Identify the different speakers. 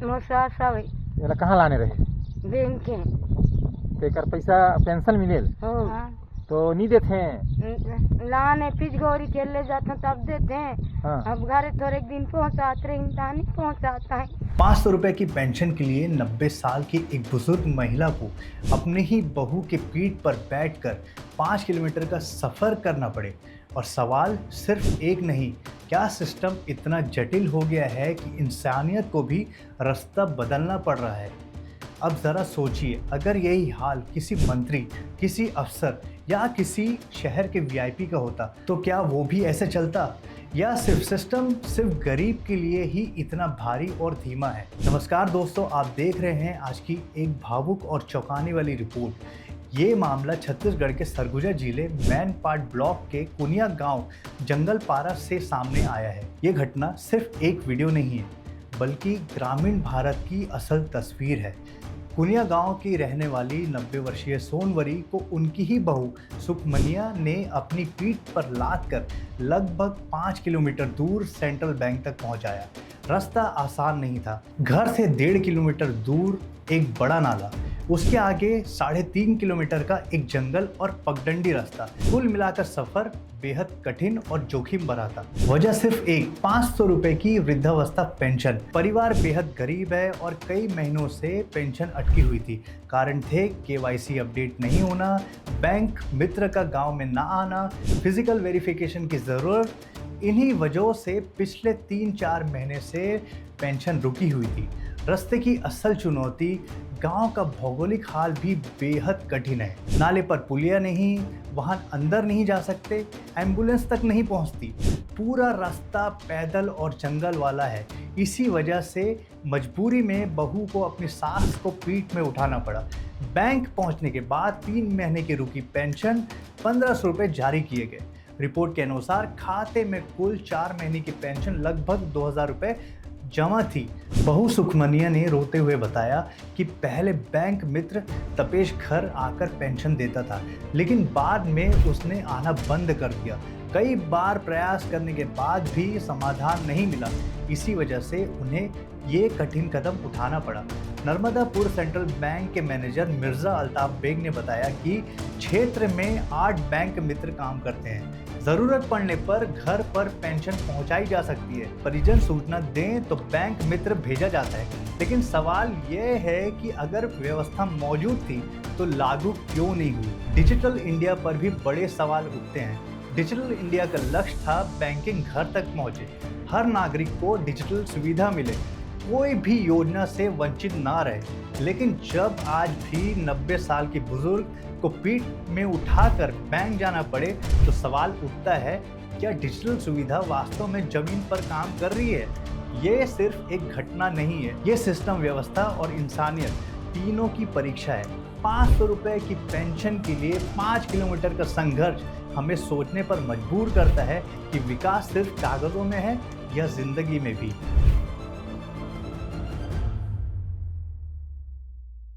Speaker 1: मोर सास हवे
Speaker 2: एला कहाँ लाने रहे
Speaker 1: बैंक के
Speaker 2: तेकर पैसा पेंशन मिलेल
Speaker 1: हो
Speaker 2: तो नहीं देते।
Speaker 1: लाने पिचगोरी खेलने जाते तब देते हैं।
Speaker 2: हाँ।
Speaker 1: अब घर थोड़े दिन पहुँचाते रहे, इंसान नहीं पहुँचाता है।
Speaker 3: 500 रुपए की पेंशन के लिए 90 साल की एक बुजुर्ग महिला को अपनी ही बहू के पीठ पर बैठकर 5 किलोमीटर का सफ़र करना पड़े। और सवाल सिर्फ एक नहीं, क्या सिस्टम इतना जटिल हो गया है कि इंसानियत को भी रास्ता बदलना पड़ रहा है। अब ज़रा सोचिए, अगर यही हाल किसी मंत्री, किसी अफसर या किसी शहर के वीआईपी का होता तो क्या वो भी ऐसे चलता, या सिर्फ सिस्टम सिर्फ गरीब के लिए ही इतना भारी और धीमा है। नमस्कार दोस्तों, आप देख रहे हैं आज की एक भावुक और चौंकाने वाली रिपोर्ट। ये मामला छत्तीसगढ़ के सरगुजा जिले मैनपाट ब्लॉक के कुनिया गांव जंगलपारा से सामने आया है। ये घटना सिर्फ एक वीडियो नहीं है, बल्कि ग्रामीण भारत की असल तस्वीर है। कुनिया गांव की रहने वाली 90 वर्षीय सोनवरी को उनकी ही बहू सुखमनिया ने अपनी पीठ पर लाद कर लगभग 5 किलोमीटर दूर सेंट्रल बैंक तक पहुंचाया। रास्ता आसान नहीं था। घर से 1.5 किलोमीटर दूर एक बड़ा नाला, उसके आगे 3.5 किलोमीटर का एक जंगल और पगडंडी रास्ता। कुल मिलाकर सफर बेहद कठिन और जोखिम भरा था। वजह सिर्फ एक 500 रुपए की वृद्धावस्था पेंशन। परिवार बेहद गरीब है और कई महीनों से पेंशन अटकी हुई थी। कारण थे केवाईसी अपडेट नहीं होना, बैंक मित्र का गांव में ना आना, फिजिकल वेरिफिकेशन की ज़रूरत। इन्हीं वजहों से पिछले 3-4 महीने से पेंशन रुकी हुई थी। रास्ते की असल चुनौती, गांव का भौगोलिक हाल भी बेहद कठिन है। नाले पर पुलिया नहीं, वाहन अंदर नहीं जा सकते, एम्बुलेंस तक नहीं पहुंचती। पूरा रास्ता पैदल और जंगल वाला है। इसी वजह से मजबूरी में बहू को अपनी सास को पीठ में उठाना पड़ा। बैंक पहुंचने के बाद 3 महीने की रुकी पेंशन 1500 रुपये जारी किए गए। रिपोर्ट के अनुसार खाते में कुल 4 महीने की पेंशन लगभग 2000 रुपये जमा थी। बहू सुखमनिया ने रोते हुए बताया कि पहले बैंक मित्र तपेश घर आकर पेंशन देता था, लेकिन बाद में उसने आना बंद कर दिया। कई बार प्रयास करने के बाद भी समाधान नहीं मिला। इसी वजह से उन्हें ये कठिन कदम उठाना पड़ा। नर्मदापुर सेंट्रल बैंक के मैनेजर मिर्जा अल्ताफ बेग ने बताया कि क्षेत्र में 8 बैंक मित्र काम करते हैं। जरूरत पड़ने पर घर पर पेंशन पहुंचाई जा सकती है। परिजन सूचना दें तो बैंक मित्र भेजा जाता है। लेकिन सवाल यह है कि अगर व्यवस्था मौजूद थी तो लागू क्यों नहीं हुई। डिजिटल इंडिया पर भी बड़े सवाल उठते हैं। डिजिटल इंडिया का लक्ष्य था बैंकिंग घर तक पहुंचे, हर नागरिक को डिजिटल सुविधा मिले, कोई भी योजना से वंचित ना रहे। लेकिन जब आज भी 90 साल की बुजुर्ग को पीठ में उठाकर बैंक जाना पड़े तो सवाल उठता है, क्या डिजिटल सुविधा वास्तव में जमीन पर काम कर रही है? ये सिर्फ एक घटना नहीं है, ये सिस्टम, व्यवस्था और इंसानियत तीनों की परीक्षा है। 500 रुपए की पेंशन के लिए 5 किलोमीटर का संघर्ष हमें सोचने पर मजबूर करता है कि विकास सिर्फ कागजों में है या जिंदगी में भी।